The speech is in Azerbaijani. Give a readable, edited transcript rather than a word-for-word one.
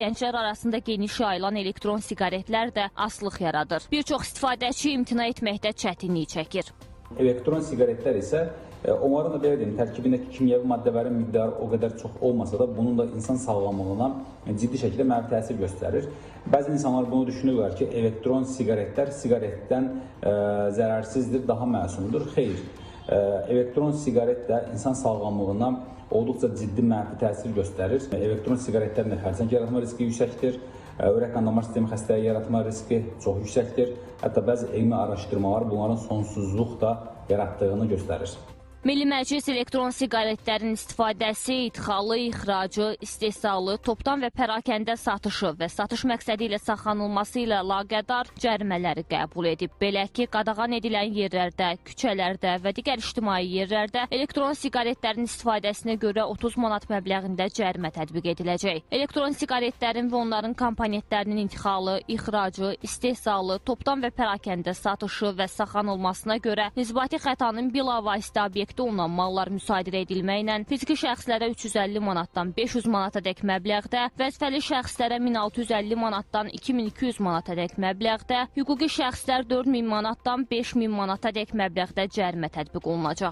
Gənclər arasında geniş yayılan elektron siqaretlər də asılıq yaradır. Bir çox istifadəçi imtina etməkdə çətinlik çəkir. Elektron siqaretlər isə onların da belə deyim, tərkibindəki kimyəvi maddələrin miqdarı o qədər çox olmasa da bunun da insan sağlamlığına ciddi şəkildə mənfi təsir göstərir. Bəzi insanlar bunu düşünürlər ki, elektron siqaretlər siqaretdən zərərsizdir, daha məsumdur. Xeyr, elektron siqaret də insan sağlamlığına olduqca ciddi mənfi təsir göstərir. Elektron siqaretlərin də xərçəng yaratma riski yüksəkdir. Ürək-qan-damar sistemi xəstəliyi yaratma riski çox yüksəkdir. Hətta bəzi elmi araşdırmalar bunların sonsuzluq da yaratdığını göstərir. Milli Məclis elektron siqaretlərin istifadəsi, idxalı, ixracı, istehsalı, topdan və pərakəndə satışı və satış məqsədi ilə saxlanılması ilə əlaqədar cərimələri qəbul edib. Belə ki, qadağan edilən yerlərdə, küçələrdə və digər ictimai yerlərdə elektron siqaretlərin istifadəsinə görə 30 manat məbləğində cərimə tətbiq ediləcək. Elektron siqaretlərin və onların komponentlərinin idxalı, ixracı, istehsalı, topdan və pərakəndə satışı və saxlanılmasına görə nizbati xətanın bilavasitə obyekt olunan mallar müsadirə edilməklə fiziki şəxslərə 350 manatdan 500 manatadək məbləğdə, vəzifəli şəxslərə 1650 manatdan 2200 manatadək məbləğdə, hüquqi şəxslər 4000 manatdan 5000 manatadək məbləğdə cərimə tətbiq olunacaq.